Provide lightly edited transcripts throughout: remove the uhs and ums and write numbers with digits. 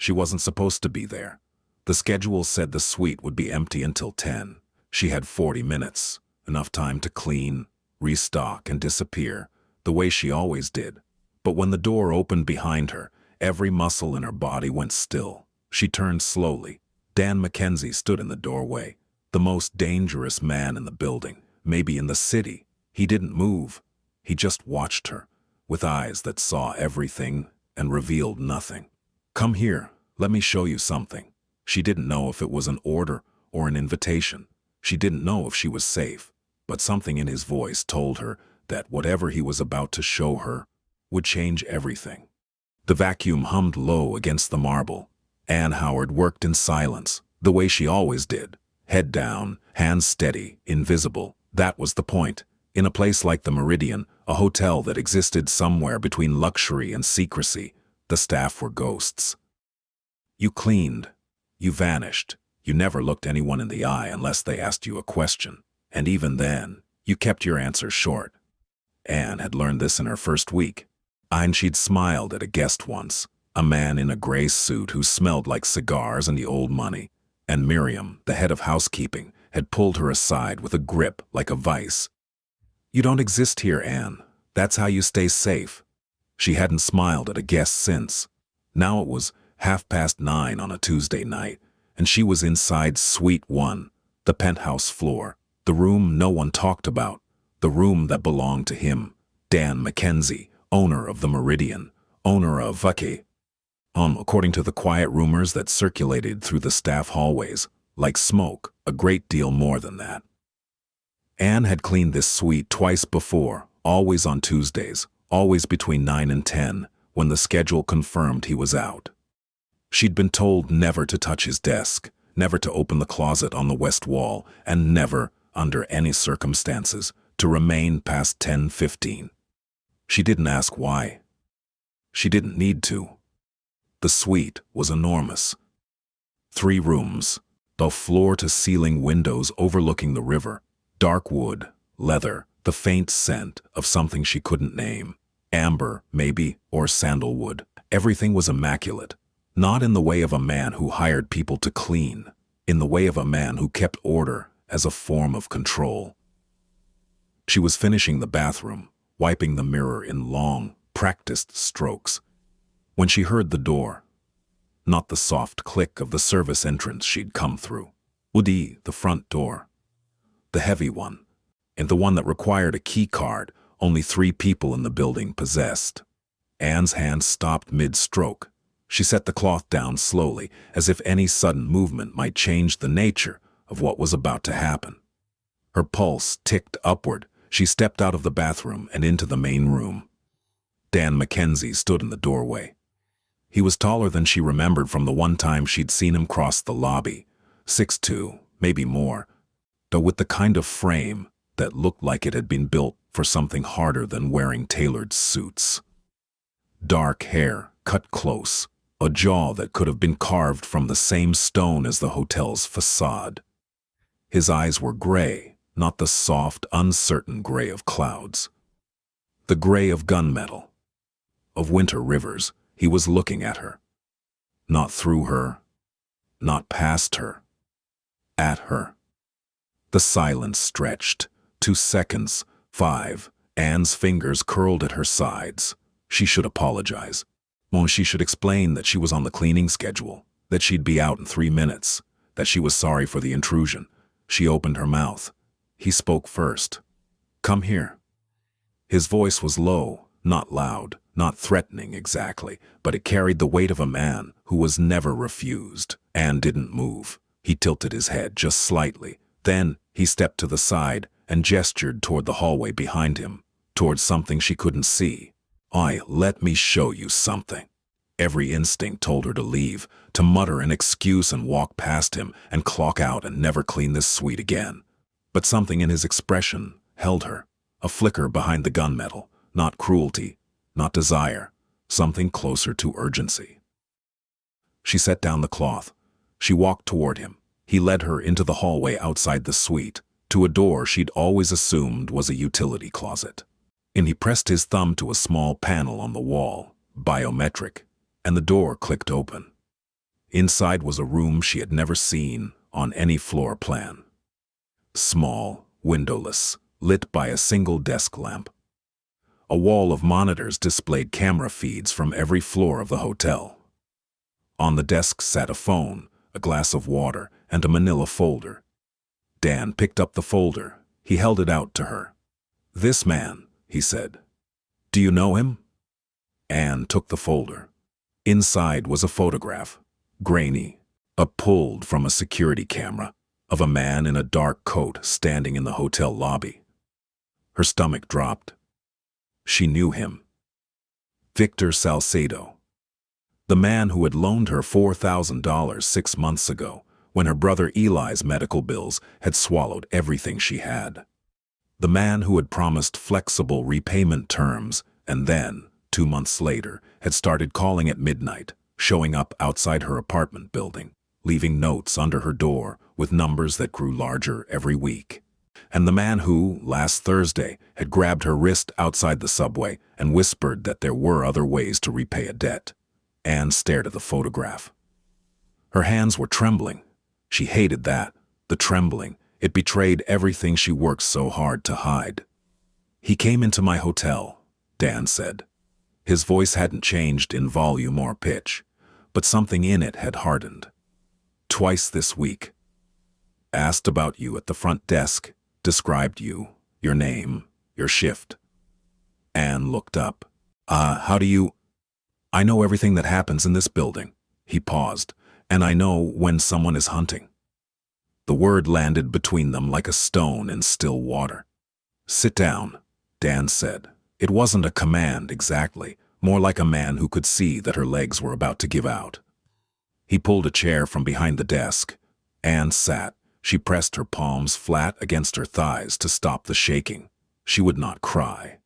She wasn't supposed to be there. The schedule said the suite would be empty until 10. She had 40 minutes, enough time to clean, restock, and disappear, the way she always did. But when the door opened behind her, every muscle in her body went still. She turned slowly. Dan Mackenzie stood in the doorway, the most dangerous man in the building, maybe in the city. He didn't move. He just watched her, with eyes that saw everything and revealed nothing. "Come here, let me show you something." She didn't know if it was an order or an invitation. She didn't know if she was safe, but something in his voice told her that whatever he was about to show her would change everything. The vacuum hummed low against the marble. Anne Howard worked in silence, the way she always did. Head down, hands steady, invisible. That was the point. In a place like the Meridian, a hotel that existed somewhere between luxury and secrecy, the staff were ghosts. You cleaned. You vanished. You never looked anyone in the eye unless they asked you a question. And even then, you kept your answer short. Anne had learned this in her first week. She'd smiled at a guest once, a man in a gray suit who smelled like cigars and the old money, and Miriam, the head of housekeeping, had pulled her aside with a grip like a vice. "You don't exist here, Anne. That's how you stay safe." She hadn't smiled at a guest since. Now it was 9:30 on a Tuesday night, and she was inside Suite 1, the penthouse floor, the room no one talked about, the room that belonged to him, Dan Mackenzie, owner of the Meridian, owner of Vake. According to the quiet rumors that circulated through the staff hallways, like smoke, a great deal more than that. Anne had cleaned this suite twice before, always on Tuesdays, always between 9 and 10, when the schedule confirmed he was out. She'd been told never to touch his desk, never to open the closet on the west wall, and never, under any circumstances, to remain past 10:15. She didn't ask why. She didn't need to. The suite was enormous. 3 rooms, the floor-to-ceiling windows overlooking the river, dark wood, leather, the faint scent of something she couldn't name, amber, maybe, or sandalwood. Everything was immaculate, not in the way of a man who hired people to clean, in the way of a man who kept order as a form of control. She was finishing the bathroom, wiping the mirror in long, practiced strokes, when she heard the door. Not the soft click of the service entrance she'd come through. The front door. The heavy one, and the one that required a key card only 3 people in the building possessed. Anne's hand stopped mid-stroke. She set the cloth down slowly, as if any sudden movement might change the nature of what was about to happen. Her pulse ticked upward. She stepped out of the bathroom and into the main room. Dan Mackenzie stood in the doorway. He was taller than she remembered from the one time she'd seen him cross the lobby, 6'2", maybe more, though with the kind of frame that looked like it had been built for something harder than wearing tailored suits. Dark hair, cut close, a jaw that could have been carved from the same stone as the hotel's facade. His eyes were gray, not the soft, uncertain gray of clouds. The gray of gunmetal, of winter rivers. He was looking at her. Not through her, not past her, at her. The silence stretched. 2 seconds, 5. Anne's fingers curled at her sides. She should apologize. She should explain that she was on the cleaning schedule, that she'd be out in 3 minutes, that she was sorry for the intrusion. She opened her mouth. He spoke first. "Come here." His voice was low, not loud, not threatening exactly, but it carried the weight of a man who was never refused. Anne didn't move. He tilted his head just slightly. Then he stepped to the side and gestured toward the hallway behind him, toward something she couldn't see. Let me show you something." Every instinct told her to leave, to mutter an excuse and walk past him and clock out and never clean this suite again. But something in his expression held her, a flicker behind the gunmetal, not cruelty, not desire, something closer to urgency. She set down the cloth. She walked toward him. He led her into the hallway outside the suite, to a door she'd always assumed was a utility closet. And he pressed his thumb to a small panel on the wall, biometric, and the door clicked open. Inside was a room she had never seen on any floor plan. Small, windowless, lit by a single desk lamp. A wall of monitors displayed camera feeds from every floor of the hotel. On the desk sat a phone, a glass of water, and a manila folder. Dan picked up the folder. He held it out to her. "This man," he said. "Do you know him?" Anne took the folder. Inside was a photograph, grainy, pulled from a security camera, of a man in a dark coat standing in the hotel lobby. Her stomach dropped. She knew him. Victor Salcedo. The man who had loaned her $4,000 6 months ago, when her brother Eli's medical bills had swallowed everything she had. The man who had promised flexible repayment terms and then, 2 months later, had started calling at midnight, showing up outside her apartment building, leaving notes under her door with numbers that grew larger every week. And the man who, last Thursday, had grabbed her wrist outside the subway and whispered that there were other ways to repay a debt. Anne stared at the photograph. Her hands were trembling. She hated that, the trembling. It betrayed everything she worked so hard to hide. "He came into my hotel," Dan said. His voice hadn't changed in volume or pitch, but something in it had hardened. "Twice this week. Asked about you at the front desk, described you, your name, your shift." Anne looked up. How do you—" "I know everything that happens in this building." He paused. "And I know when someone is hunting." The word landed between them like a stone in still water. "Sit down," Dan said. It wasn't a command exactly, more like a man who could see that her legs were about to give out. He pulled a chair from behind the desk. Anne sat. She pressed her palms flat against her thighs to stop the shaking. She would not cry.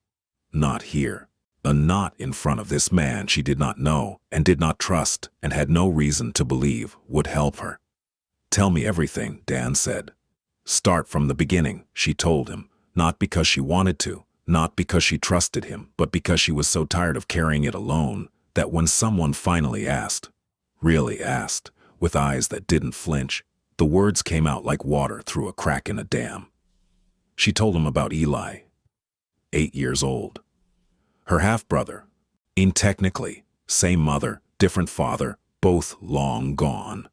Not here. Not in front of this man she did not know and did not trust and had no reason to believe would help her. "Tell me everything," Dan said. "Start from the beginning," she told him, not because she wanted to, not because she trusted him, but because she was so tired of carrying it alone that when someone finally asked, really asked, with eyes that didn't flinch, the words came out like water through a crack in a dam. She told him about Eli, 8 years old. Her half-brother, technically, same mother, different father, both long gone.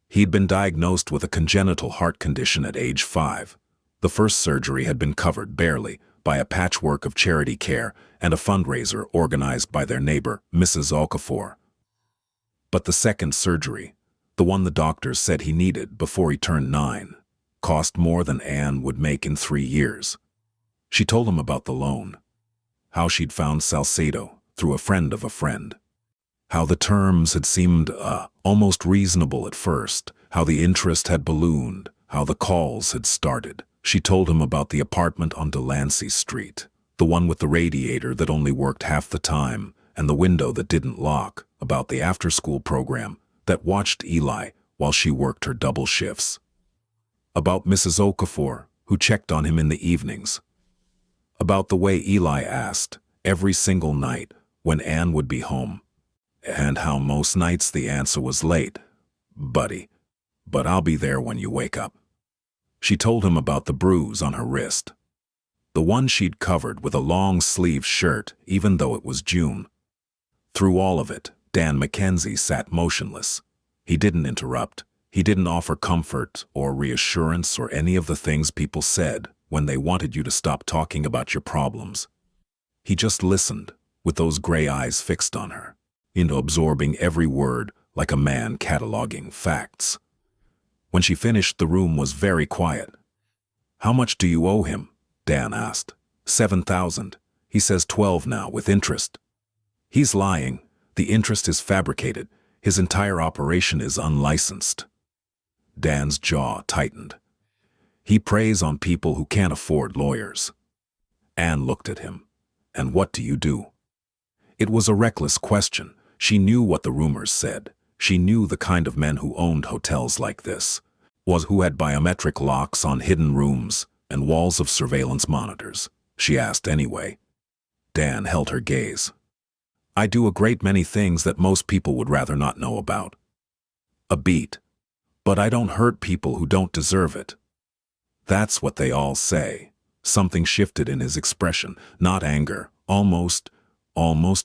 He'd been diagnosed with a congenital heart condition at age 5. The first surgery had been covered barely by a patchwork of charity care and a fundraiser organized by their neighbor, Mrs. Okafor. But the second surgery, the one the doctors said he needed before he turned 9, cost more than Anne would make in 3 years. She told him about the loan, how she'd found Salcedo through a friend of a friend, how the terms had seemed almost reasonable at first, how the interest had ballooned, how the calls had started. She told him about the apartment on Delancey Street, the one with the radiator that only worked half the time and the window that didn't lock, about the after-school program that watched Eli while she worked her double shifts, about Mrs. Okafor, who checked on him in the evenings, about the way Eli asked every single night when Anne would be home, and how most nights the answer was late. "Buddy, but I'll be there when you wake up." She told him about the bruise on her wrist, the one she'd covered with a long-sleeved shirt even though it was June. Through all of it, Dan Mackenzie sat motionless. He didn't interrupt. He didn't offer comfort or reassurance or any of the things people said when they wanted you to stop talking about your problems. He just listened, with those gray eyes fixed on her, absorbing every word like a man cataloging facts. When she finished, the room was very quiet. "How much do you owe him?" Dan asked. $7,000. He says 12 now, with interest." "He's lying. The interest is fabricated. His entire operation is unlicensed." Dan's jaw tightened. "He preys on people who can't afford lawyers." Anne looked at him. "And what do you do?" It was a reckless question. She knew what the rumors said. She knew the kind of men who owned hotels like this, who had biometric locks on hidden rooms and walls of surveillance monitors. She asked anyway. Dan held her gaze. "I do a great many things that most people would rather not know about." a beat. But I don't hurt people who don't deserve it. That's what they all say. Something shifted in his expression, not anger, almost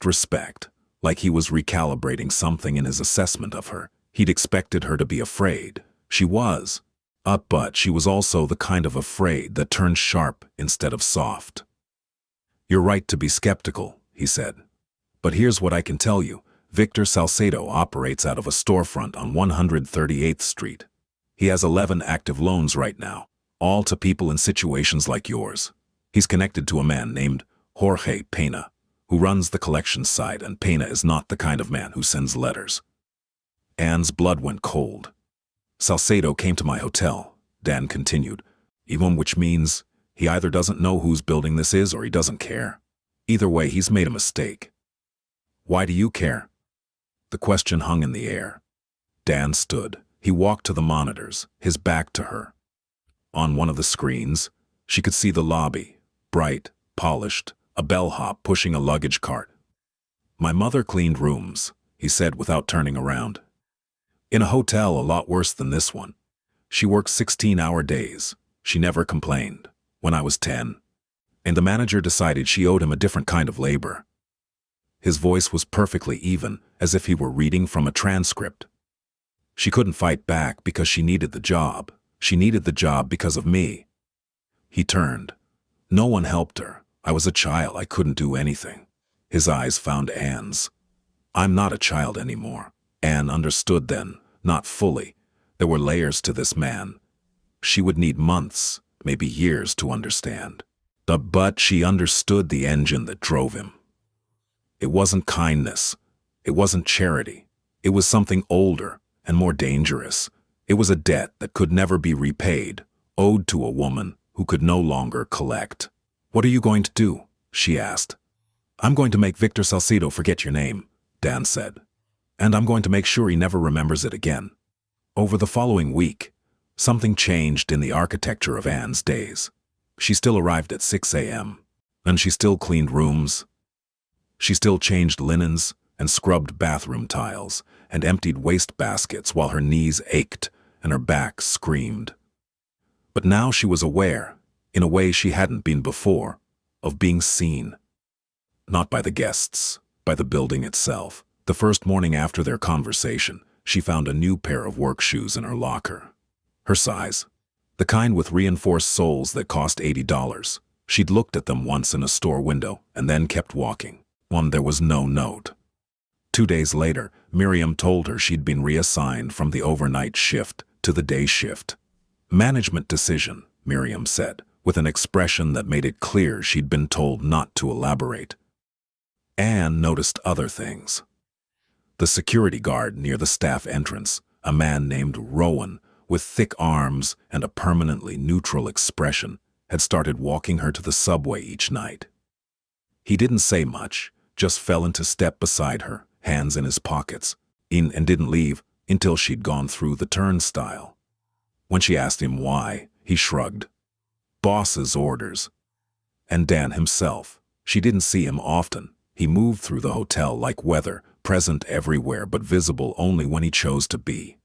respect, like he was recalibrating something in his assessment of her. He'd expected her to be afraid. She was. But she was also the kind of afraid that turned sharp instead of soft. You're right to be skeptical, he said. But here's what I can tell you. Victor Salcedo operates out of a storefront on 138th Street. He has 11 active loans right now, all to people in situations like yours. He's connected to a man named Jorge Pena, who runs the collections side, and Pena is not the kind of man who sends letters. Anne's blood went cold. Salcedo came to my hotel, Dan continued, even which means he either doesn't know whose building this is or he doesn't care. Either way, he's made a mistake. Why do you care? The question hung in the air. Dan stood. He walked to the monitors, his back to her. On one of the screens, she could see the lobby, bright, polished, a bellhop pushing a luggage cart. My mother cleaned rooms, he said without turning around. In a hotel a lot worse than this one. She worked 16-hour days. She never complained. When I was 10. And the manager decided she owed him a different kind of labor. His voice was perfectly even, as if he were reading from a transcript. She couldn't fight back because she needed the job. She needed the job because of me. He turned. No one helped her. I was a child. I couldn't do anything. His eyes found Anne's. I'm not a child anymore. Anne understood then, not fully. There were layers to this man. She would need months, maybe years to understand. But she understood the engine that drove him. It wasn't kindness. It wasn't charity. It was something older and more dangerous. It was a debt that could never be repaid, owed to a woman who could no longer collect. What are you going to do? She asked. I'm going to make Victor Salcedo forget your name, Dan said. And I'm going to make sure he never remembers it again. Over the following week, something changed in the architecture of Anne's days. She still arrived at 6 a.m., and she still cleaned rooms. She still changed linens and scrubbed bathroom tiles and emptied waste baskets while her knees ached and her back screamed. But now she was aware, in a way she hadn't been before, of being seen. Not by the guests, by the building itself. The first morning after their conversation, she found a new pair of work shoes in her locker. Her size. The kind with reinforced soles that cost $80. She'd looked at them once in a store window and then kept walking. There was no note. 2 days later, Miriam told her she'd been reassigned from the overnight shift to the day shift. Management decision, Miriam said, with an expression that made it clear she'd been told not to elaborate. Anne noticed other things. The security guard near the staff entrance, a man named Rowan, with thick arms and a permanently neutral expression, had started walking her to the subway each night. He didn't say much, just fell into step beside her, hands in his pockets, and didn't leave until she'd gone through the turnstile. When she asked him why, he shrugged. Boss's orders. And Dan himself. She didn't see him often. He moved through the hotel like weather, present everywhere but visible only when he chose to be.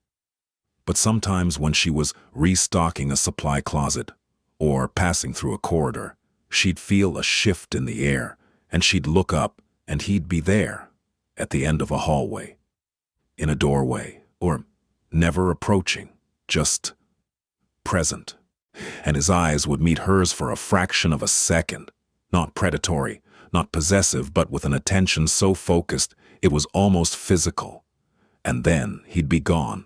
But sometimes when she was restocking a supply closet or passing through a corridor, she'd feel a shift in the air, and she'd look up and he'd be there, at the end of a hallway, in a doorway, or never approaching, just present. And his eyes would meet hers for a fraction of a second, not predatory, not possessive, but with an attention so focused it was almost physical. And then he'd be gone.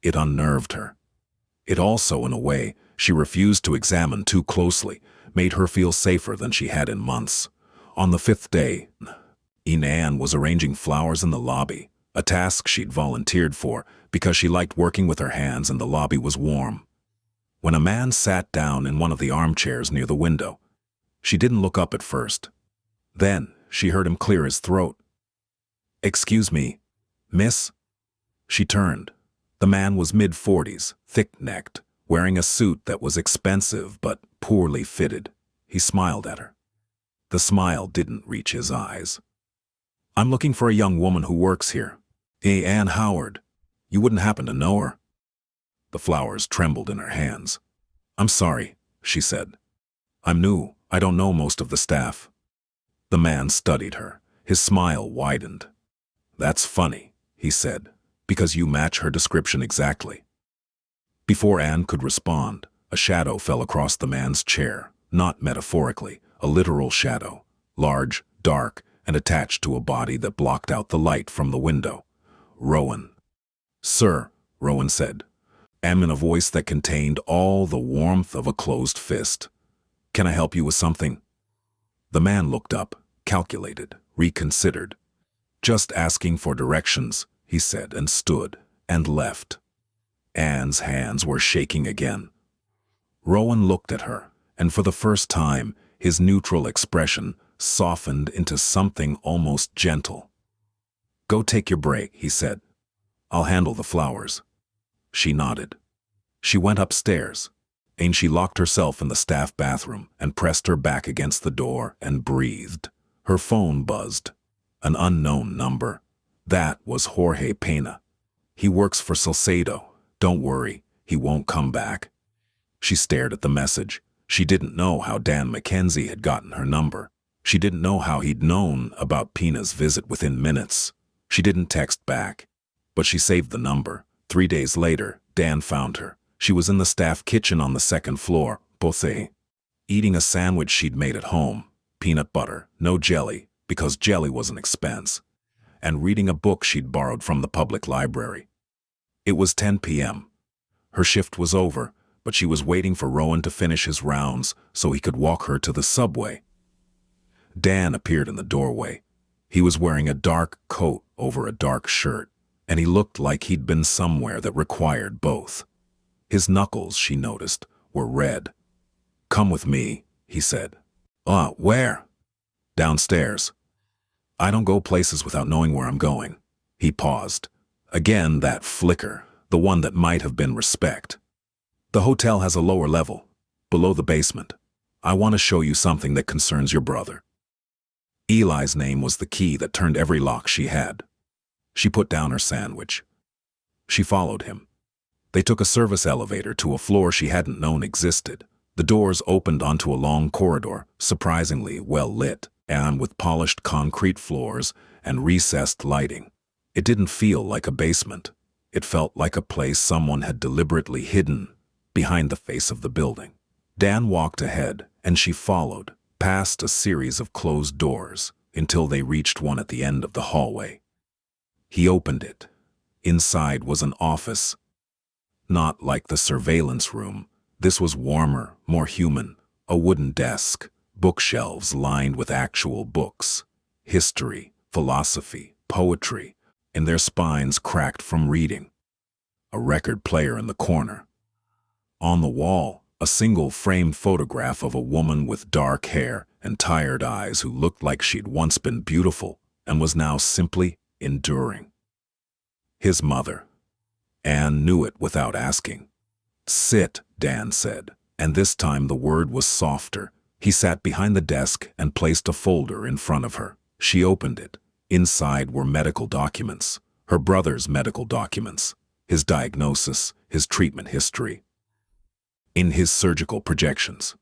It unnerved her. It also, in a way, she refused to examine too closely, made her feel safer than she had in months. On the 5th day, Anne was arranging flowers in the lobby, a task she'd volunteered for because she liked working with her hands and the lobby was warm. When a man sat down in one of the armchairs near the window, she didn't look up at first. Then she heard him clear his throat. "Excuse me, miss?" She turned. The man was mid-40s, thick-necked, wearing a suit that was expensive but poorly fitted. He smiled at her. The smile didn't reach his eyes. "I'm looking for a young woman who works here. Anne Howard." You wouldn't happen to know her?" The flowers trembled in her hands. "I'm sorry," she said. "I'm new. I don't know most of the staff." The man studied her. His smile widened. "That's funny," he said, "because you match her description exactly." Before Anne could respond, a shadow fell across the man's chair, not metaphorically, a literal shadow, large, dark, and attached to a body that blocked out the light from the window. "Rowan." "Sir," Rowan said, in a voice that contained all the warmth of a closed fist. "Can I help you with something?" The man looked up, calculated, reconsidered. "Just asking for directions," he said, and stood, and left. Anne's hands were shaking again. Rowan looked at her, and for the first time, his neutral expression softened into something almost gentle. "Go take your break," he said. "I'll handle the flowers." She nodded. She went upstairs, and she locked herself in the staff bathroom and pressed her back against the door and breathed. Her phone buzzed. An unknown number. That was Jorge Pena. "He works for Salcedo. Don't worry, he won't come back." She stared at the message. She didn't know how Dan Mackenzie had gotten her number. She didn't know how he'd known about Pena's visit within minutes. She didn't text back, but she saved the number. 3 days later, Dan found her. She was in the staff kitchen on the second floor, Bose, eating a sandwich she'd made at home, peanut butter, no jelly, because jelly was an expense, and reading a book she'd borrowed from the public library. It was 10 p.m. Her shift was over, but she was waiting for Rowan to finish his rounds so he could walk her to the subway. Dan appeared in the doorway. He was wearing a dark coat over a dark shirt, and he looked like he'd been somewhere that required both. His knuckles, she noticed, were red. "Come with me," he said. Where?" "Downstairs." "I don't go places without knowing where I'm going." He paused. Again that flicker, the one that might have been respect. "The hotel has a lower level, below the basement. I want to show you something that concerns your brother." Eli's name was the key that turned every lock she had. She put down her sandwich. She followed him. They took a service elevator to a floor she hadn't known existed. The doors opened onto a long corridor, surprisingly well lit, and with polished concrete floors and recessed lighting. It didn't feel like a basement. It felt like a place someone had deliberately hidden behind the face of the building. Dan walked ahead, and she followed, past a series of closed doors, until they reached one at the end of the hallway. He opened it. Inside was an office. Not like the surveillance room. This was warmer, more human. A wooden desk, bookshelves lined with actual books. History, philosophy, poetry, and their spines cracked from reading. A record player in the corner. On the wall, a single framed photograph of a woman with dark hair and tired eyes who looked like she'd once been beautiful and was now simply enduring. His mother. Anne knew it without asking. "Sit," Dan said, and this time the word was softer. He sat behind the desk and placed a folder in front of her. She opened it. Inside were medical documents, her brother's medical documents, his diagnosis, his treatment history, in his surgical projections.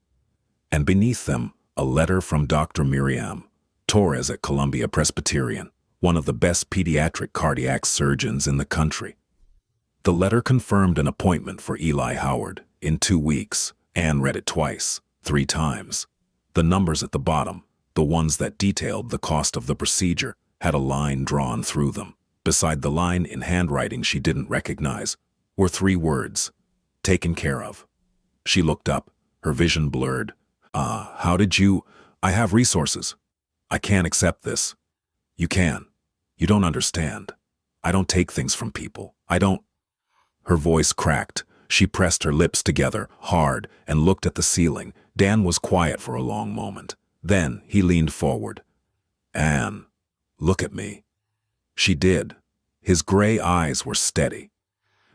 And beneath them, a letter from Dr. Miriam Torres at Columbia Presbyterian, one of the best pediatric cardiac surgeons in the country. The letter confirmed an appointment for Eli Howard in 2 weeks. Anne read it twice, 3 times. The numbers at the bottom, the ones that detailed the cost of the procedure, had a line drawn through them. Beside the line in handwriting she didn't recognize were 3 words: "Taken care of." She looked up, her vision blurred. How did you... I have resources. I can't accept this." "You can. You don't understand. I don't take things from people. I don't..." Her voice cracked. She pressed her lips together, hard, and looked at the ceiling. Dan was quiet for a long moment. Then he leaned forward. "Anne, look at me." She did. His gray eyes were steady.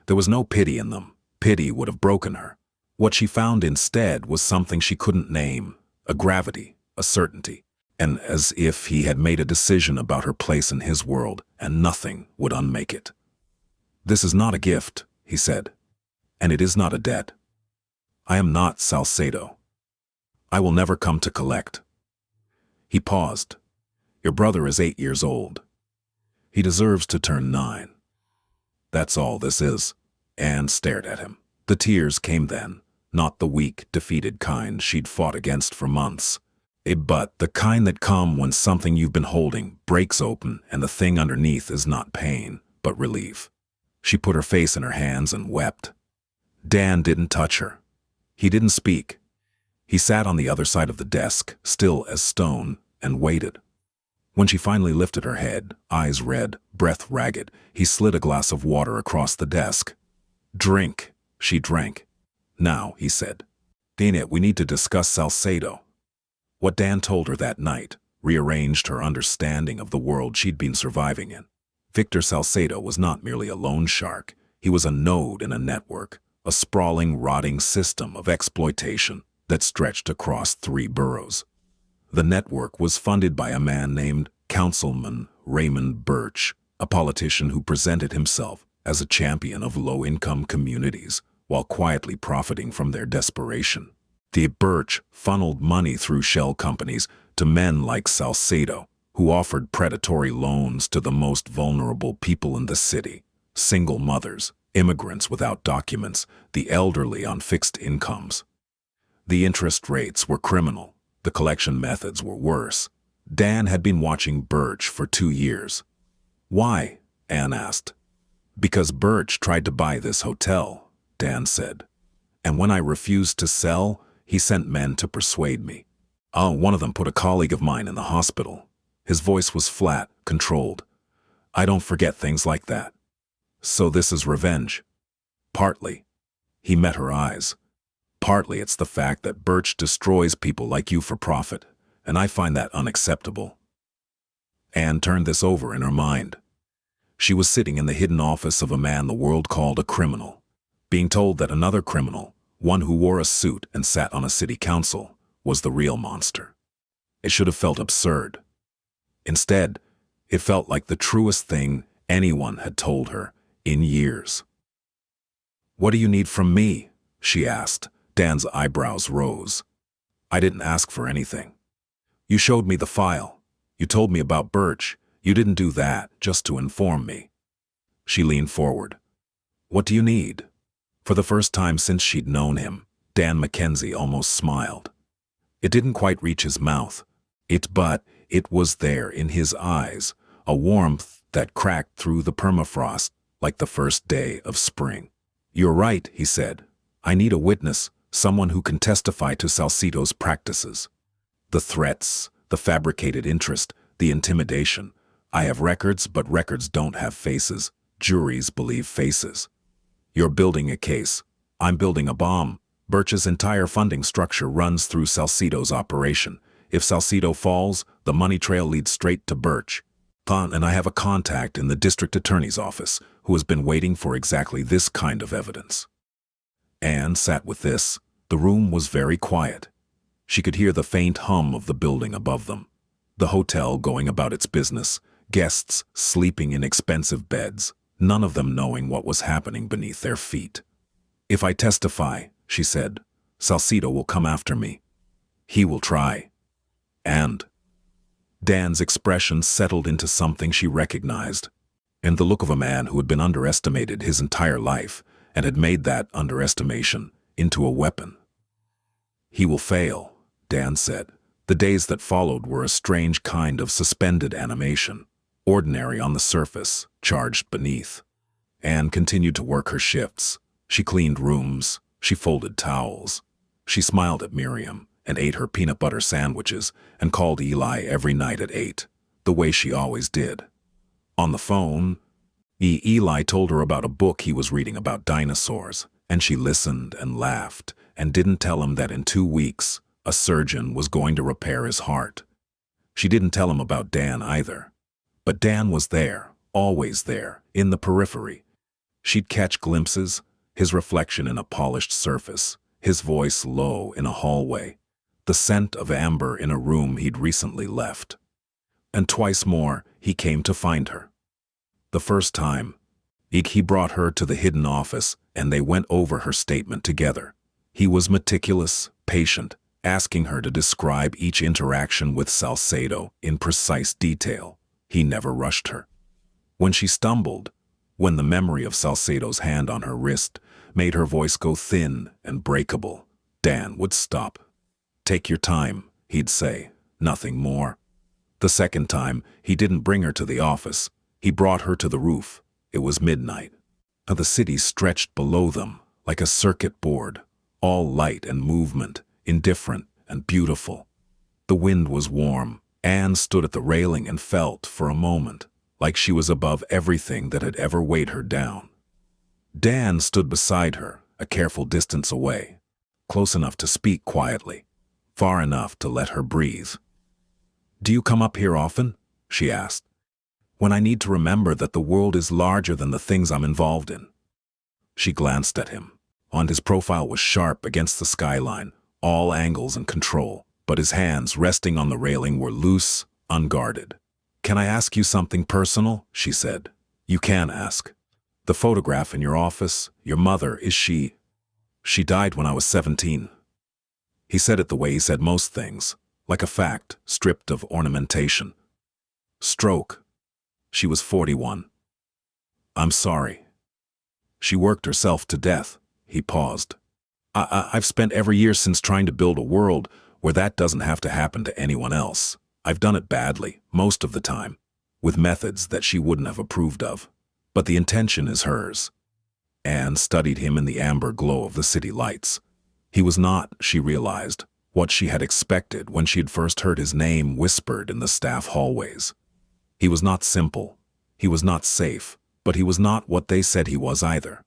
There was no pity in them. Pity would have broken her. What she found instead was something she couldn't name, a gravity, a certainty, and as if he had made a decision about her place in his world, and nothing would unmake it. "This is not a gift," he said, "and it is not a debt. I am not Salcedo. I will never come to collect." He paused. "Your brother is 8 years old. He deserves to turn 9. That's all this is." Anne stared at him. The tears came then, not the weak, defeated kind she'd fought against for months, but the kind that come when something you've been holding breaks open and the thing underneath is not pain, but relief. She put her face in her hands and wept. Dan didn't touch her. He didn't speak. He sat on the other side of the desk, still as stone, and waited. When she finally lifted her head, eyes red, breath ragged, he slid a glass of water across the desk. "Drink." She drank. "Now," he said, "Dana, we need to discuss Salcedo." What Dan told her that night rearranged her understanding of the world she'd been surviving in. Victor Salcedo was not merely a loan shark. He was a node in a network, a sprawling, rotting system of exploitation that stretched across 3 boroughs. The network was funded by a man named Councilman Raymond Birch, a politician who presented himself as a champion of low-income communities while quietly profiting from their desperation. The Birch funneled money through shell companies to men like Salcedo, who offered predatory loans to the most vulnerable people in the city: single mothers, immigrants without documents, the elderly on fixed incomes. The interest rates were criminal. The collection methods were worse. Dan had been watching Birch for 2 years. "Why?" Anne asked. "Because Birch tried to buy this hotel," Dan said. "And when I refused to sell, he sent men to persuade me. Oh, one of them put a colleague of mine in the hospital." His voice was flat, controlled. "I don't forget things like that." "So this is revenge?" "Partly." He met her eyes. "Partly it's the fact that Birch destroys people like you for profit, and I find that unacceptable." Anne turned this over in her mind. She was sitting in the hidden office of a man the world called a criminal, being told that another criminal, one who wore a suit and sat on a city council, was the real monster. It should have felt absurd. Instead, it felt like the truest thing anyone had told her in years. "What do you need from me?" she asked. Dan's eyebrows rose. "I didn't ask for anything. You showed me the file. You told me about Birch. You didn't do that just to inform me." She leaned forward. "What do you need?" For the first time since she'd known him, Dan Mackenzie almost smiled. It didn't quite reach his mouth. But it was there in his eyes, a warmth that cracked through the permafrost like the first day of spring. "You're right," he said. "I need a witness, someone who can testify to Salcedo's practices. The threats, the fabricated interest, the intimidation. I have records, but records don't have faces. Juries believe faces. You're building a case. I'm building a bomb. Birch's entire funding structure runs through Salcedo's operation. If Salcedo falls, the money trail leads straight to Birch. And I have a contact in the district attorney's office who has been waiting for exactly this kind of evidence." Anne sat with this. The room was very quiet. She could hear the faint hum of the building above them, the hotel going about its business, guests sleeping in expensive beds, none of them knowing what was happening beneath their feet. "If I testify," she said, "Salcedo will come after me. He will try." And Dan's expression settled into something she recognized, in the look of a man who had been underestimated his entire life and had made that underestimation into a weapon. "He will fail," Dan said. The days that followed were a strange kind of suspended animation, ordinary on the surface, charged beneath. Anne continued to work her shifts. She cleaned rooms. She folded towels. She smiled at Miriam and ate her peanut butter sandwiches and called Eli every night at 8, the way she always did. On the phone, Eli told her about a book he was reading about dinosaurs, and she listened and laughed and didn't tell him that in 2 weeks, a surgeon was going to repair his heart. She didn't tell him about Dan either. But Dan was there, always there, in the periphery. She'd catch glimpses, his reflection in a polished surface, his voice low in a hallway, the scent of amber in a room he'd recently left. And twice more, he came to find her. The first time, He brought her to the hidden office, and they went over her statement together. He was meticulous, patient, asking her to describe each interaction with Salcedo in precise detail. He never rushed her. When she stumbled, when the memory of Salcedo's hand on her wrist made her voice go thin and breakable, Dan would stop. "Take your time," he'd say, nothing more. The second time, he didn't bring her to the office. He brought her to the roof. It was midnight. The city stretched below them like a circuit board, all light and movement, indifferent and beautiful. The wind was warm. Anne stood at the railing and felt, for a moment, like she was above everything that had ever weighed her down. Dan stood beside her, a careful distance away, close enough to speak quietly, far enough to let her breathe. "Do you come up here often?" she asked. "When I need to remember that the world is larger than the things I'm involved in." She glanced at him. His profile was sharp against the skyline, all angles and control, but his hands resting on the railing were loose, unguarded. "Can I ask you something personal?" she said. "You can ask. The photograph in your office, your mother, is she?" "She died when I was 17. He said it the way he said most things, like a fact, stripped of ornamentation. "Stroke. She was 41. "I'm sorry. She worked herself to death." He paused. I've spent every year since trying to build a world where that doesn't have to happen to anyone else. I've done it badly, most of the time, with methods that she wouldn't have approved of. But the intention is hers." Anne studied him in the amber glow of the city lights. He was not, she realized, what she had expected when she had first heard his name whispered in the staff hallways. He was not simple. He was not safe, but he was not what they said he was either.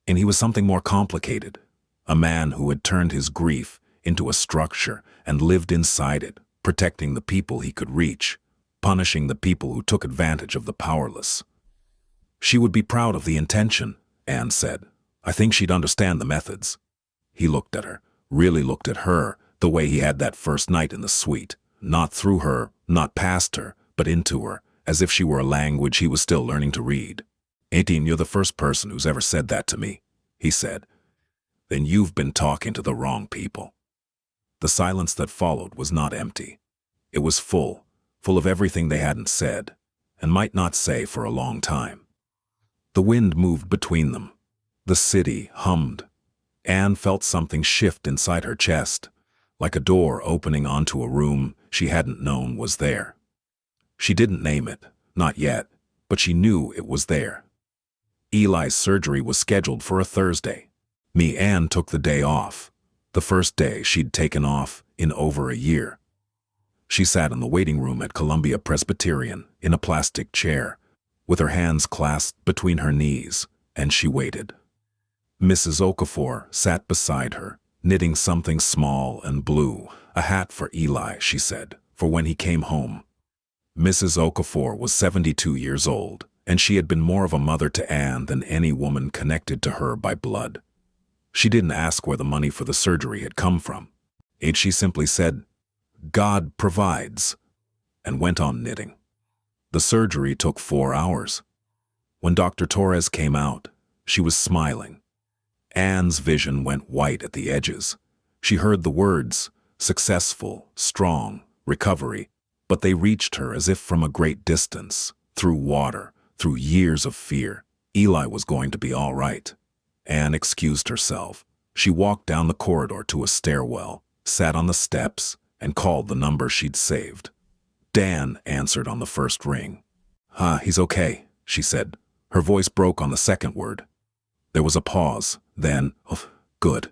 And he was something more complicated. A man who had turned his grief into a structure and lived inside it, protecting the people he could reach, punishing the people who took advantage of the powerless. "She would be proud of the intention," Anne said. "I think she'd understand the methods." He looked at her, really looked at her, the way he had that first night in the suite. Not through her, not past her, but into her, as if she were a language he was still learning to read. "18, you're the first person who's ever said that to me," he said. "Then you've been talking to the wrong people." The silence that followed was not empty. It was full of everything they hadn't said, and might not say for a long time. The wind moved between them. The city hummed. Anne felt something shift inside her chest, like a door opening onto a room she hadn't known was there. She didn't name it, not yet, but she knew it was there. Eli's surgery was scheduled for a Thursday. Anne took the day off, the first day she'd taken off in over a year. She sat in the waiting room at Columbia Presbyterian in a plastic chair, with her hands clasped between her knees, and she waited. Mrs. Okafor sat beside her, knitting something small and blue, a hat for Eli, she said, for when he came home. Mrs. Okafor was 72 years old, and she had been more of a mother to Anne than any woman connected to her by blood. She didn't ask where the money for the surgery had come from. She simply said, "God provides," and went on knitting. The surgery took 4 hours. When Dr. Torres came out, she was smiling. Anne's vision went white at the edges. She heard the words, successful, strong, recovery, but they reached her as if from a great distance, through water, through years of fear. Eli was going to be all right. Anne excused herself. She walked down the corridor to a stairwell, sat on the steps, and called the number she'd saved. Dan answered on the first ring. He's okay," she said. Her voice broke on the second word. There was a pause, then, "Oh, good."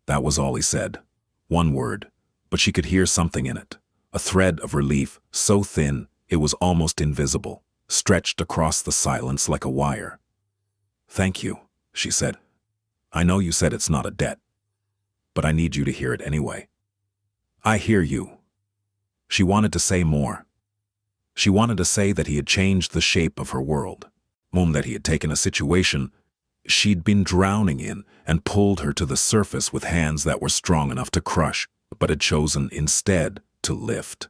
That was all he said. One word, but she could hear something in it. A thread of relief, so thin it was almost invisible, stretched across the silence like a wire. "Thank you," she said. "I know you said it's not a debt, but I need you to hear it anyway." "I hear you." She wanted to say more. She wanted to say that he had changed the shape of her world, that he had taken a situation she'd been drowning in and pulled her to the surface with hands that were strong enough to crush, but had chosen instead to lift.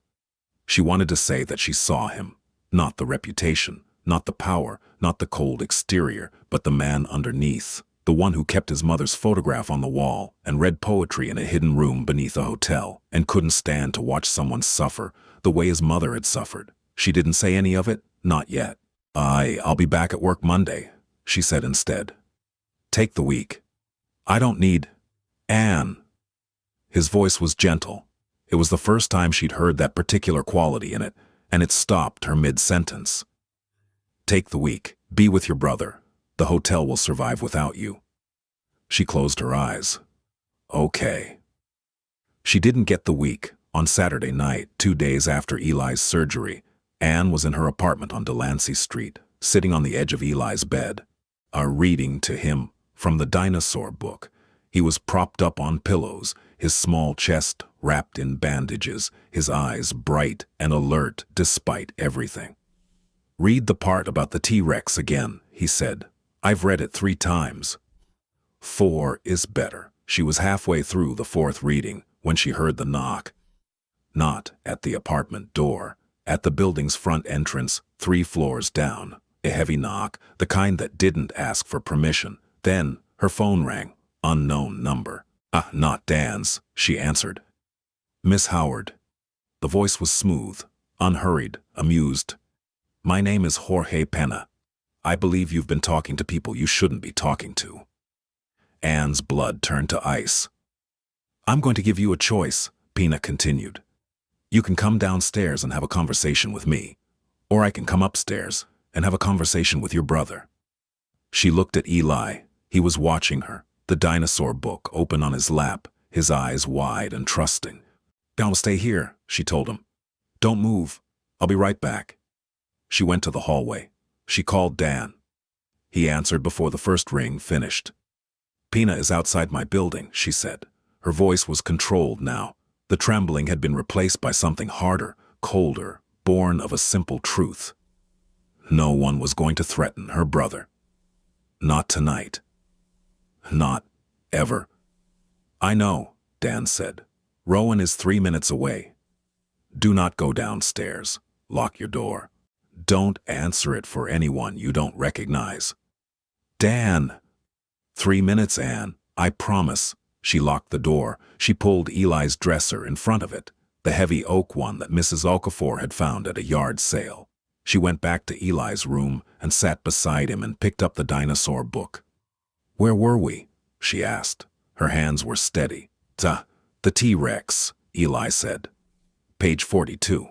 She wanted to say that she saw him, not the reputation, Not the power, not the cold exterior, but the man underneath. The one who kept his mother's photograph on the wall and read poetry in a hidden room beneath a hotel and couldn't stand to watch someone suffer the way his mother had suffered. She didn't say any of it, not yet. I'll be back at work Monday, she said instead. Take the week. I don't need Anne. His voice was gentle. It was the first time she'd heard that particular quality in it, and it stopped her mid-sentence. Take the week. Be with your brother. The hotel will survive without you. She closed her eyes. Okay. She didn't get the week. On Saturday night, 2 days after Eli's surgery, Anne was in her apartment on Delancey Street, sitting on the edge of Eli's bed, reading to him from the dinosaur book. He was propped up on pillows, his small chest wrapped in bandages, his eyes bright and alert despite everything. Read the part about the T-Rex again, he said. I've read it 3 times. 4 is better. She was halfway through the 4th reading when she heard the knock. Not at the apartment door, at the building's front entrance, 3 floors down. A heavy knock, the kind that didn't ask for permission. Then her phone rang. Unknown number. Not Dan's, she answered. Miss Howard. The voice was smooth, unhurried, amused. My name is Jorge Pena. I believe you've been talking to people you shouldn't be talking to. Anne's blood turned to ice. I'm going to give you a choice, Pena continued. You can come downstairs and have a conversation with me, or I can come upstairs and have a conversation with your brother. She looked at Eli. He was watching her, the dinosaur book open on his lap, his eyes wide and trusting. I'll stay here, she told him. Don't move. I'll be right back. She went to the hallway. She called Dan. He answered before the first ring finished. Pena is outside my building, she said. Her voice was controlled now. The trembling had been replaced by something harder, colder, born of a simple truth. No one was going to threaten her brother. Not tonight. Not ever. I know, Dan said. Rowan is 3 minutes away. Do not go downstairs. Lock your door. Don't answer it for anyone you don't recognize. Dan! 3 minutes, Anne. I promise. She locked the door. She pulled Eli's dresser in front of it, the heavy oak one that Mrs. Okafor had found at a yard sale. She went back to Eli's room and sat beside him and picked up the dinosaur book. Where were we? She asked. Her hands were steady. The T-Rex, Eli said. Page 42.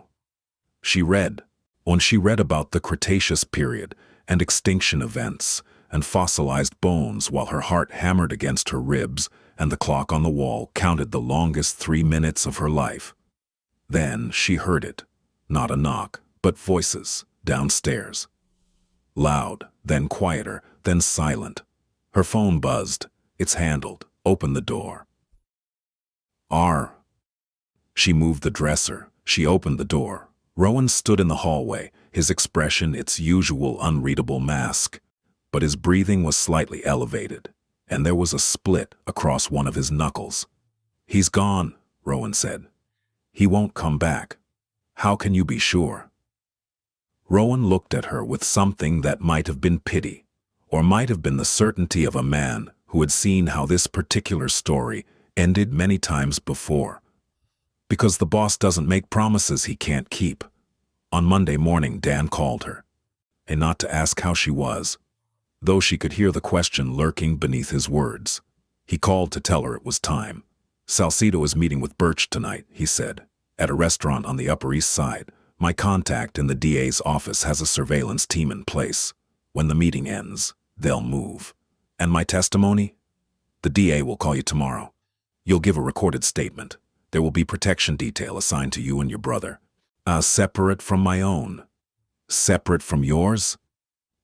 She read. When she read about the Cretaceous period and extinction events and fossilized bones while her heart hammered against her ribs and the clock on the wall counted the longest 3 minutes of her life. Then she heard it. Not a knock, but voices downstairs. Loud, then quieter, then silent. Her phone buzzed. It's handled. Open the door. She moved the dresser. She opened the door. Rowan stood in the hallway, his expression its usual unreadable mask. But his breathing was slightly elevated, and there was a split across one of his knuckles. He's gone, Rowan said. He won't come back. How can you be sure? Rowan looked at her with something that might have been pity, or might have been the certainty of a man who had seen how this particular story ended many times before. Because the boss doesn't make promises he can't keep. On Monday morning, Dan called her, and not to ask how she was, though she could hear the question lurking beneath his words. He called to tell her it was time. Salcido is meeting with Birch tonight, he said, at a restaurant on the Upper East Side. My contact in the DA's office has a surveillance team in place. When the meeting ends, they'll move. And my testimony? The DA will call you tomorrow. You'll give a recorded statement. There will be protection detail assigned to you and your brother. Separate from my own. Separate from yours?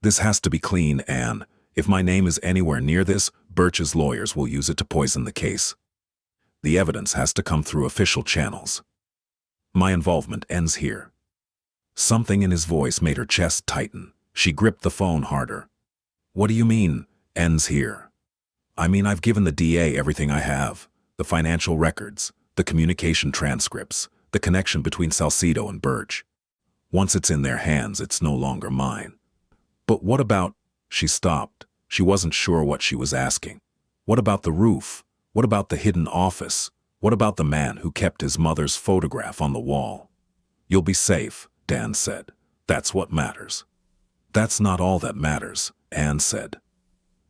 This has to be clean, Anne. If my name is anywhere near this, Birch's lawyers will use it to poison the case. The evidence has to come through official channels. My involvement ends here. Something in his voice made her chest tighten. She gripped the phone harder. What do you mean, ends here? I mean, I've given the DA everything I have. The financial records, the communication transcripts, the connection between Salcido and Birch. Once it's in their hands, it's no longer mine. But what about... She stopped. She wasn't sure what she was asking. What about the roof? What about the hidden office? What about the man who kept his mother's photograph on the wall? You'll be safe, Dan said. That's what matters. That's not all that matters, Anne said.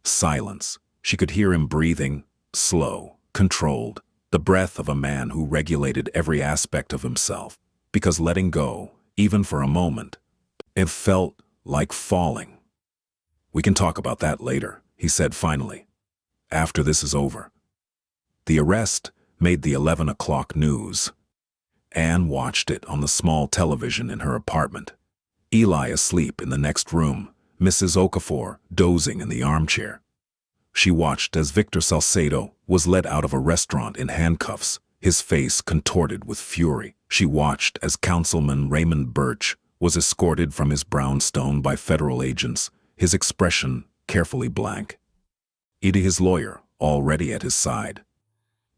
Silence. She could hear him breathing, slow, controlled, the breath of a man who regulated every aspect of himself, because letting go, even for a moment, it felt like falling. We can talk about that later, he said finally, after this is over. The arrest made the 11 o'clock news. Anne watched it on the small television in her apartment. Eli asleep in the next room, Mrs. Okafor dozing in the armchair. She watched as Victor Salcedo was led out of a restaurant in handcuffs, his face contorted with fury. She watched as Councilman Raymond Birch was escorted from his brownstone by federal agents, his expression carefully blank. Edie, his lawyer, already at his side.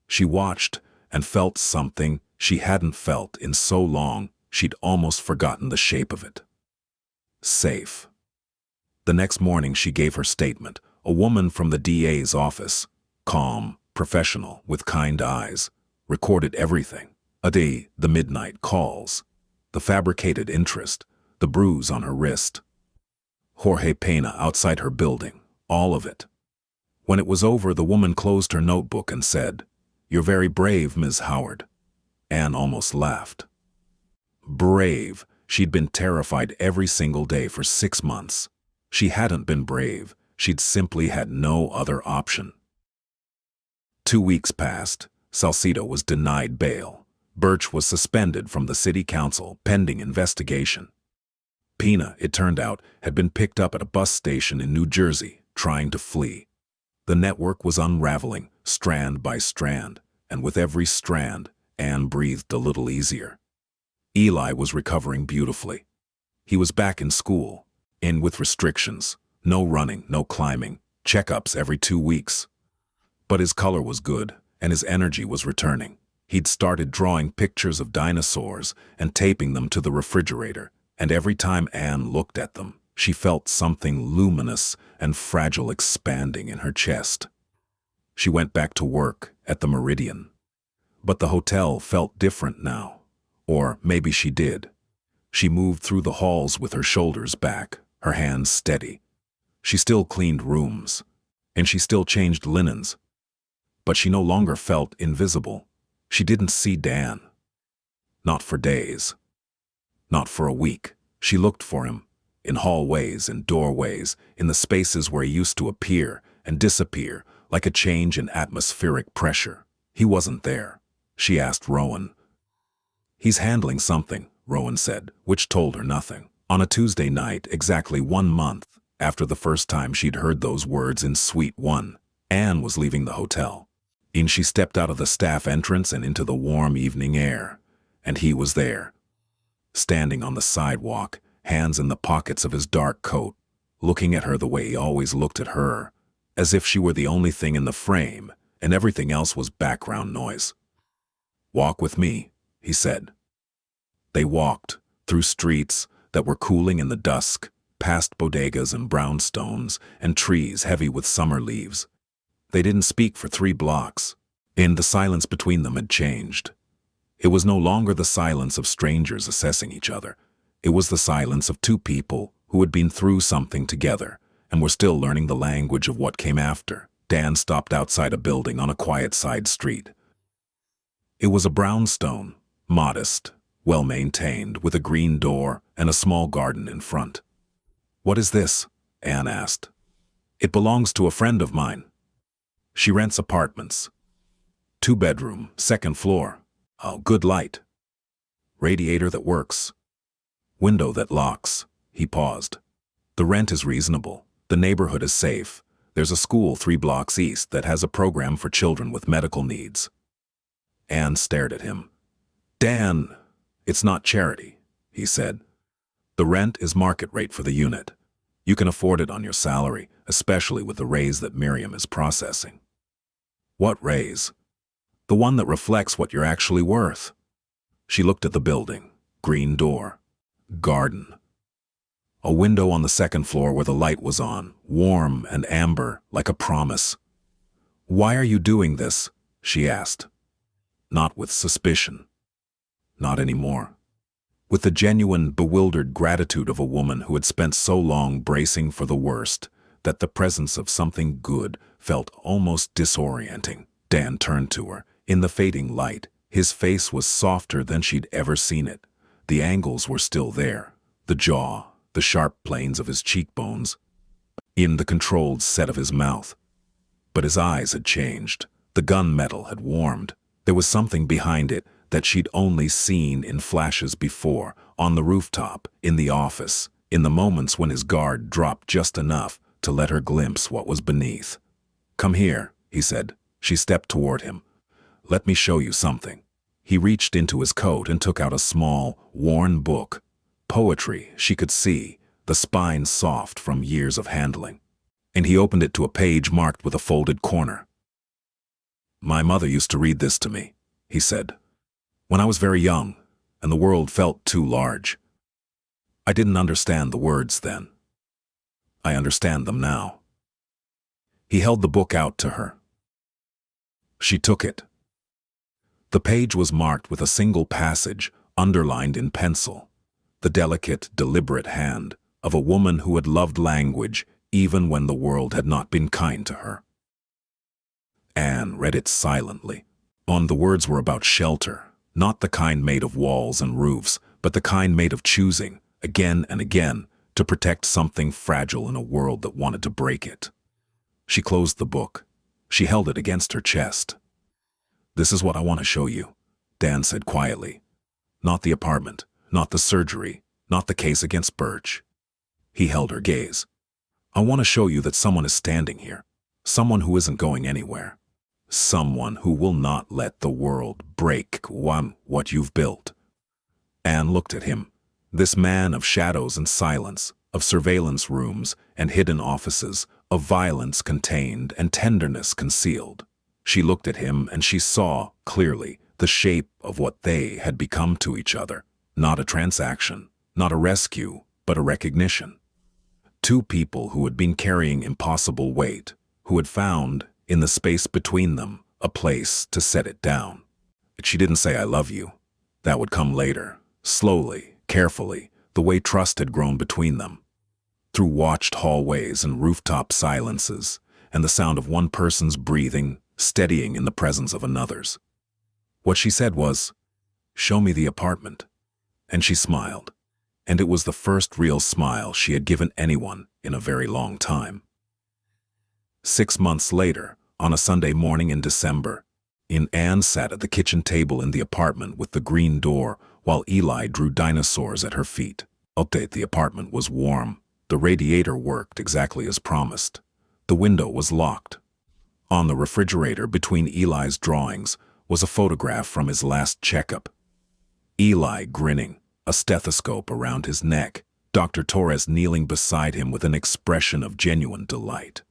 She watched and felt something she hadn't felt in so long she'd almost forgotten the shape of it. Safe. The next morning she gave her statement. A woman from the DA's office, calm, professional, with kind eyes, recorded everything. The midnight calls, the fabricated interest, the bruise on her wrist. Jorge Pena outside her building, all of it. When it was over, the woman closed her notebook and said, "You're very brave, Ms. Howard." Anne almost laughed. Brave. She'd been terrified every single day for 6 months. She hadn't been brave. She'd simply had no other option. 2 weeks passed. Salcedo was denied bail. Birch was suspended from the city council pending investigation. Pena, it turned out, had been picked up at a bus station in New Jersey, trying to flee. The network was unraveling, strand by strand, and with every strand, Anne breathed a little easier. Eli was recovering beautifully. He was back in school, in with restrictions. No running, no climbing, checkups every 2 weeks. But his color was good, and his energy was returning. He'd started drawing pictures of dinosaurs and taping them to the refrigerator, and every time Anne looked at them, she felt something luminous and fragile expanding in her chest. She went back to work at the Meridian. But the hotel felt different now. Or maybe she did. She moved through the halls with her shoulders back, her hands steady. She still cleaned rooms, and she still changed linens. But she no longer felt invisible. She didn't see Dan. Not for days. Not for a week. She looked for him, in hallways and doorways, in the spaces where he used to appear and disappear, like a change in atmospheric pressure. He wasn't there. She asked Rowan. "He's handling something," Rowan said, which told her nothing. On a Tuesday night, exactly 1 month after the first time she'd heard those words in Suite 1, Anne was leaving the hotel. She stepped out of the staff entrance and into the warm evening air, and he was there, standing on the sidewalk, hands in the pockets of his dark coat, looking at her the way he always looked at her, as if she were the only thing in the frame and everything else was background noise. "Walk with me," he said. They walked through streets that were cooling in the dusk, past bodegas and brownstones and trees heavy with summer leaves. They didn't speak for 3 blocks, and the silence between them had changed. It was no longer the silence of strangers assessing each other. It was the silence of 2 people who had been through something together and were still learning the language of what came after. Dan stopped outside a building on a quiet side street. It was a brownstone, modest, well-maintained, with a green door and a small garden in front. "What is this?" Anne asked. "It belongs to a friend of mine. She rents apartments. 2-bedroom, 2nd floor. Oh, good light. Radiator that works. Window that locks." He paused. "The rent is reasonable. The neighborhood is safe. There's a school 3 blocks east that has a program for children with medical needs." Anne stared at him. "Dan, it's not charity," he said. "The rent is market rate for the unit. You can afford it on your salary, especially with the raise that Miriam is processing." "What raise?" "The one that reflects what you're actually worth." She looked at the building. Green door. Garden. A window on the second floor where the light was on, warm and amber, like a promise. "Why are you doing this?" she asked. Not with suspicion. Not anymore. With the genuine, bewildered gratitude of a woman who had spent so long bracing for the worst that the presence of something good felt almost disorienting. Dan turned to her. In the fading light, his face was softer than she'd ever seen it. The angles were still there. The jaw, the sharp planes of his cheekbones, in the controlled set of his mouth. But his eyes had changed. The gunmetal had warmed. There was something behind it that she'd only seen in flashes before, on the rooftop, in the office, in the moments when his guard dropped just enough to let her glimpse what was beneath. "Come here," he said. She stepped toward him. "Let me show you something." He reached into his coat and took out a small, worn book. Poetry, she could see, the spine soft from years of handling. And he opened it to a page marked with a folded corner. "My mother used to read this to me," he said, "when I was very young, and the world felt too large. I didn't understand the words then. I understand them now." He held the book out to her. She took it. The page was marked with a single passage, underlined in pencil. The delicate, deliberate hand of a woman who had loved language even when the world had not been kind to her. Anne read it silently. The words were about shelter, not the kind made of walls and roofs, but the kind made of choosing, again and again, to protect something fragile in a world that wanted to break it. She closed the book. She held it against her chest. "This is what I want to show you," Dan said quietly. "Not the apartment, not the surgery, not the case against Birch." He held her gaze. "I want to show you that someone is standing here, someone who isn't going anywhere, someone who will not let the world break what you've built." Anne looked at him, this man of shadows and silence, of surveillance rooms and hidden offices, of violence contained and tenderness concealed. She looked at him and she saw, clearly, the shape of what they had become to each other. Not a transaction, not a rescue, but a recognition. Two people who had been carrying impossible weight, who had found, in the space between them, a place to set it down. She didn't say "I love you." That would come later, slowly, carefully, the way trust had grown between them. Through watched hallways and rooftop silences, and the sound of one person's breathing, steadying in the presence of another's. What she said was, "Show me the apartment." And she smiled. And it was the first real smile she had given anyone in a very long time. 6 months later, on a Sunday morning in December, Anne sat at the kitchen table in the apartment with the green door while Eli drew dinosaurs at her feet. The apartment was warm. The radiator worked exactly as promised. The window was locked. On the refrigerator between Eli's drawings was a photograph from his last checkup. Eli grinning, a stethoscope around his neck, Dr. Torres kneeling beside him with an expression of genuine delight.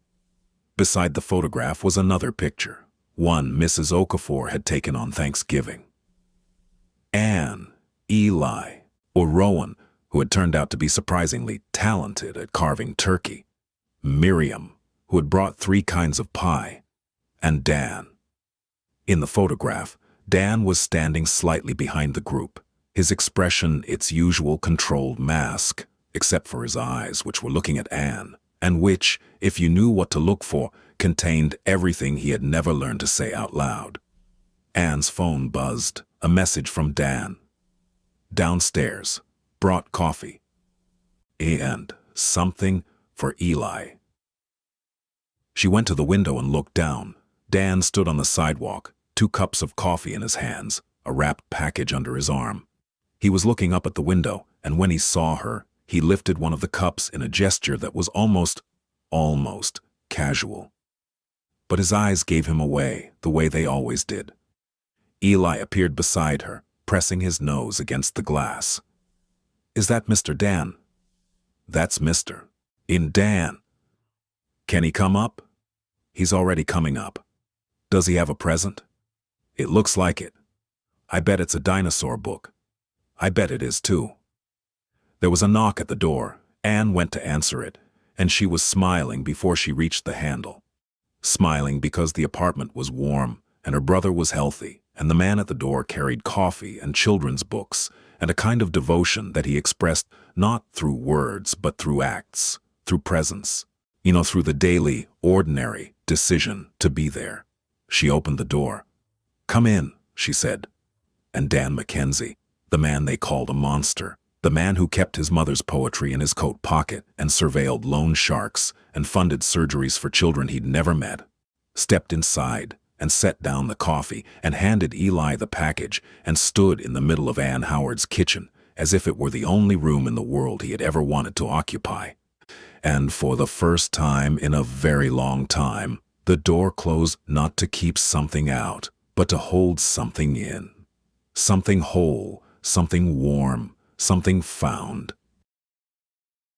Beside the photograph was another picture, one Mrs. Okafor had taken on Thanksgiving. Anne, Eli, or Rowan, who had turned out to be surprisingly talented at carving turkey, Miriam, who had brought 3 kinds of pie, and Dan. In the photograph, Dan was standing slightly behind the group, his expression its usual controlled mask, except for his eyes, which were looking at Anne, and which, if you knew what to look for, contained everything he had never learned to say out loud. Anne's phone buzzed, a message from Dan. Downstairs, brought coffee. And something for Eli. She went to the window and looked down. Dan stood on the sidewalk, 2 cups of coffee in his hands, a wrapped package under his arm. He was looking up at the window, and when he saw her, he lifted one of the cups in a gesture that was almost casual. But his eyes gave him away, the way they always did. Eli appeared beside her, pressing his nose against the glass. "Is that Mr. Dan?" "That's Mr. Dan." "Can he come up?" "He's already coming up." "Does he have a present?" "It looks like it. I bet it's a dinosaur book." "I bet it is too." There was a knock at the door, Anne went to answer it, and she was smiling before she reached the handle. Smiling because the apartment was warm, and her brother was healthy, and the man at the door carried coffee and children's books, and a kind of devotion that he expressed not through words but through acts, through presence. Through the daily, ordinary decision to be there. She opened the door. "Come in," she said. And Dan Mackenzie, the man they called a monster, the man who kept his mother's poetry in his coat pocket and surveilled loan sharks and funded surgeries for children he'd never met, stepped inside and set down the coffee and handed Eli the package and stood in the middle of Ann Howard's kitchen as if it were the only room in the world he had ever wanted to occupy. And for the first time in a very long time, the door closed not to keep something out, but to hold something in. Something whole, something warm, something found,